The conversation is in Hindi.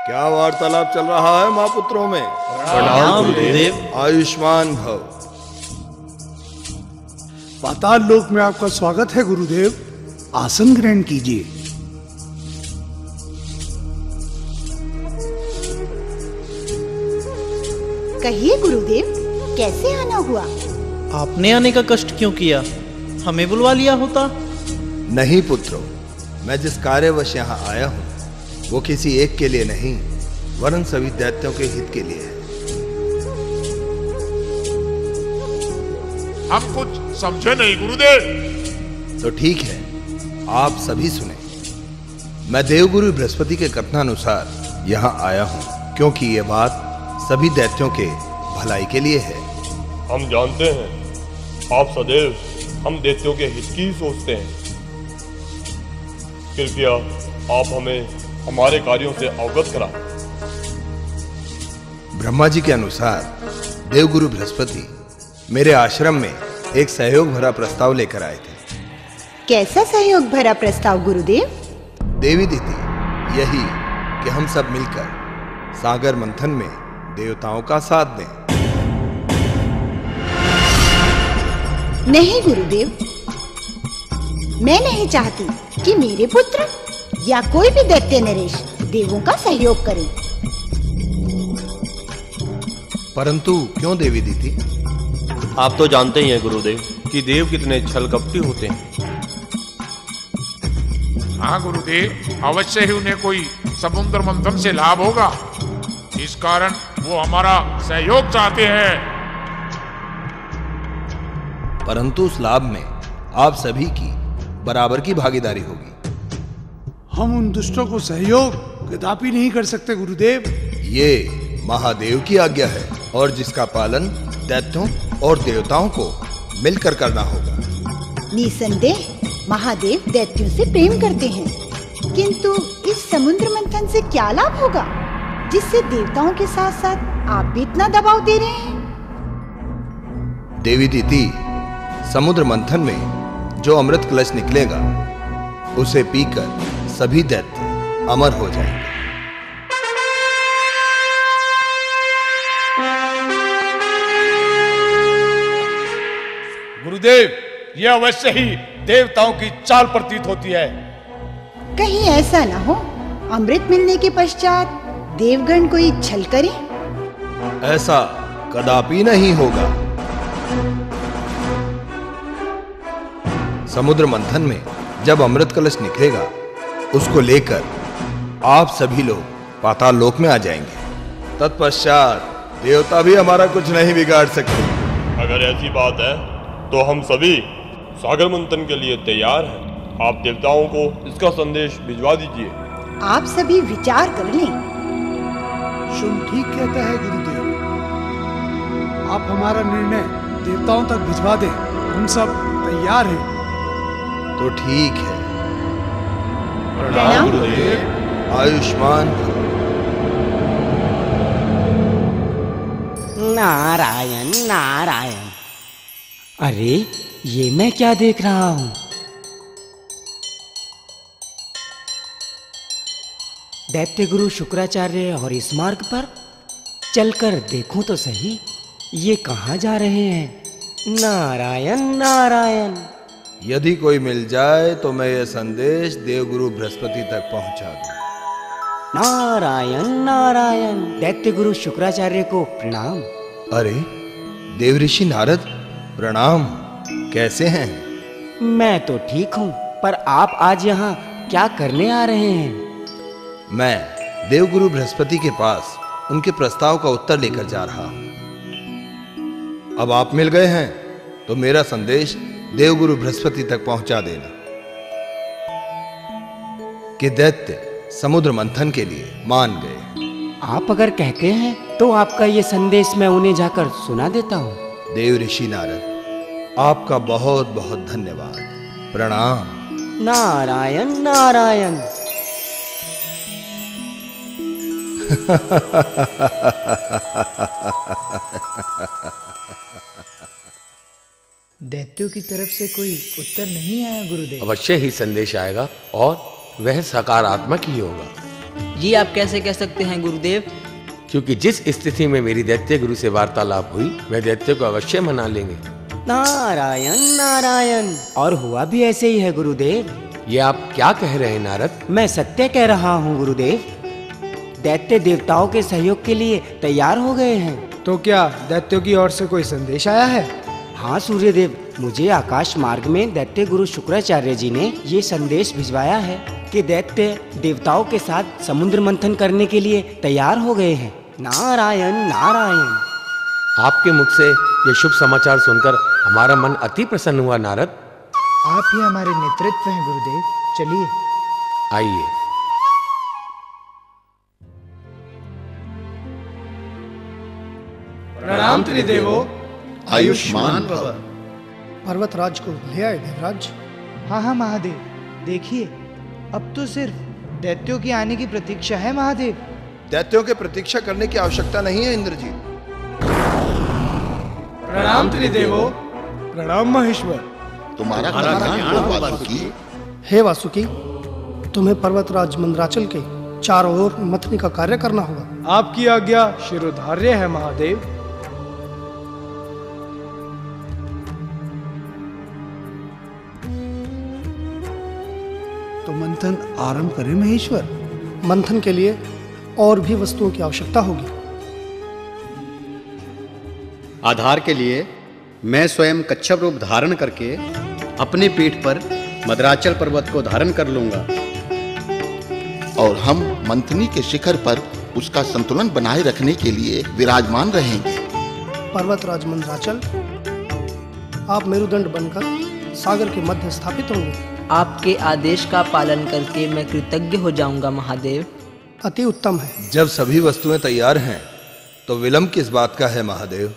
क्या वार्तालाप चल रहा है महापुत्रों में? प्रणाम गुरुदेव। आयुष्मान भव। पाताल लोक में आपका स्वागत है गुरुदेव, आसन ग्रहण कीजिए। कहिए गुरुदेव, कैसे आना हुआ? आपने आने का कष्ट क्यों किया? हमें बुलवा लिया होता। नहीं पुत्रों, मैं जिस कार्यवश यहाँ आया हूँ वो किसी एक के लिए नहीं, वरन सभी दैत्यों के हित के लिए है। हम कुछ समझे नहीं गुरुदेव। तो ठीक है, आप सभी सुने। मैं देवगुरु बृहस्पति के कथनानुसार यहाँ आया हूँ क्योंकि ये बात सभी दैत्यों के भलाई के लिए है। हम जानते हैं आप सदैव हम दैत्यों के हित की ही सोचते हैं। कृपया आप हमें हमारे कार्यों से अवगत करा। ब्रह्मा जी के अनुसार देवगुरु बृहस्पति मेरे आश्रम में एक सहयोग भरा प्रस्ताव लेकर आए थे। कैसा सहयोग भरा प्रस्ताव गुरुदेव? देवी दीदी, यही कि हम सब मिलकर सागर मंथन में देवताओं का साथ दें। नहीं गुरुदेव, मैं नहीं चाहती कि मेरे पुत्र या कोई भी दैत्य नरेश देवों का सहयोग करे। परंतु क्यों देवी दीदी? आप तो जानते ही हैं गुरुदेव कि देव कितने छल कपटी होते हैं। हाँ गुरुदेव, अवश्य ही उन्हें कोई समुद्र मंथन से लाभ होगा, इस कारण वो हमारा सहयोग चाहते हैं। परंतु उस लाभ में आप सभी की बराबर की भागीदारी होगी। हम उन दुष्टों को सहयोग कदापि नहीं कर सकते गुरुदेव। ये महादेव की आज्ञा है और जिसका पालन दैत्यों और देवताओं को मिलकर करना होगा। निसंदेह महादेव दैत्यों से प्रेम करते हैं, किंतु इस समुद्र मंथन से क्या लाभ होगा जिससे देवताओं के साथ साथ आप भी इतना दबाव दे रहे हैं? देवी दीदी, समुद्र मंथन में जो अमृत कलश निकलेगा उसे पीकर सभी दैत्य अमर हो जाएंगे। गुरुदेव, यह अवश्य ही देवताओं की चाल प्रतीत होती है। कहीं ऐसा न हो अमृत मिलने के पश्चात देवगण कोई छल करे? ऐसा कदापि नहीं होगा। समुद्र मंथन में जब अमृत कलश निकलेगा उसको लेकर आप सभी लोग पाताल लोक में आ जाएंगे। तत्पश्चात देवता भी हमारा कुछ नहीं बिगाड़ सकते। अगर ऐसी बात है तो हम सभी सागर मंथन के लिए तैयार हैं। आप देवताओं को इसका संदेश भिजवा दीजिए। आप सभी विचार कर लें। शुभ ठीक कहता है गुरुदेव, आप हमारा निर्णय देवताओं तक भिजवा दें, हम सब तैयार हैं। तो ठीक है। प्रणाम गुरुदेव। आयुष्मान भव। नारायण नारायण। अरे ये मैं क्या देख रहा हूं? दैत्य गुरु शुक्राचार्य और इस मार्ग पर चलकर देखूं तो सही, ये कहाँ जा रहे हैं? नारायण नारायण। यदि कोई मिल जाए तो मैं यह संदेश देवगुरु बृहस्पति तक पहुंचा दूं। नारायण नारायण। दैत्य गुरु शुक्राचार्य को प्रणाम। अरे देव ऋषि नारद, प्रणाम। कैसे हैं? मैं तो ठीक हूँ, पर आप आज यहाँ क्या करने आ रहे हैं? मैं देवगुरु बृहस्पति के पास उनके प्रस्ताव का उत्तर लेकर जा रहा हूं। अब आप मिल गए हैं तो मेरा संदेश देवगुरु बृहस्पति तक पहुंचा देना कि दैत्य समुद्र मंथन के लिए मान गए। आप अगर कहते हैं तो आपका ये संदेश मैं उन्हें जाकर सुना देता हूँ। देव ऋषि नारद, आपका बहुत बहुत धन्यवाद। प्रणाम। नारायण नारायण। दैत्यों की तरफ से कोई उत्तर नहीं आया गुरुदेव। अवश्य ही संदेश आएगा और वह सकारात्मक ही होगा। ये आप कैसे कह सकते हैं गुरुदेव? क्योंकि जिस स्थिति में मेरी दैत्य गुरु से वार्तालाप हुई, वह दैत्य को अवश्य मना लेंगे। नारायण नारायण। और हुआ भी ऐसे ही है गुरुदेव। ये आप क्या कह रहे हैं नारद? मैं सत्य कह रहा हूँ गुरुदेव। दैत्य देवताओं के सहयोग के लिए तैयार हो गए हैं। तो क्या दैत्यों की ओर से कोई संदेश आया है? हाँ सूर्यदेव, मुझे आकाश मार्ग में दैत्य गुरु शुक्राचार्य जी ने ये संदेश भिजवाया है कि दैत्य देवताओं के साथ समुद्र मंथन करने के लिए तैयार हो गए हैं। नारायण नारायण। आपके मुख से ये शुभ समाचार सुनकर हमारा मन अति प्रसन्न हुआ नारद। आप ही हमारे नेतृत्व हैं गुरुदेव, चलिए आइए। प्रणाम त्रिदेवो, आयुष्मान भव। पर्वतराज को ले आए देवराज। हाँ हाँ महादेव, देखिए अब तो सिर्फ दैत्यों के आने की प्रतीक्षा है महादेव। दैत्यों के प्रतीक्षा करने की आवश्यकता नहीं है इंद्रजीत। प्रणाम त्रिदेवो। प्रणाम महेश्वर। तुम्हारा ज्ञान वासुकी। हे वासुकी, तुम्हें पर्वतराज मंदराचल के चारों ओर मंथनी का कार्य करना होगा। आपकी आज्ञा शिरोधार्य है महादेव। तो मंथन आरंभ करें महेश्वर। मंथन के लिए और भी वस्तुओं की आवश्यकता होगी। आधार के लिए मैं स्वयं कच्छप रूप धारण करके अपनी पीठ पर मदराचल पर्वत को धारण कर लूंगा और हम मंथनी के शिखर पर उसका संतुलन बनाए रखने के लिए विराजमान रहेंगे। पर्वतराज मंदराचल, आप मेरुदंड बनकर सागर के मध्य स्थापित होंगे। आपके आदेश का पालन करके मैं कृतज्ञ हो जाऊंगा महादेव। अति उत्तम है। जब सभी वस्तुएं तैयार हैं, तो विलंब किस बात का है महादेव?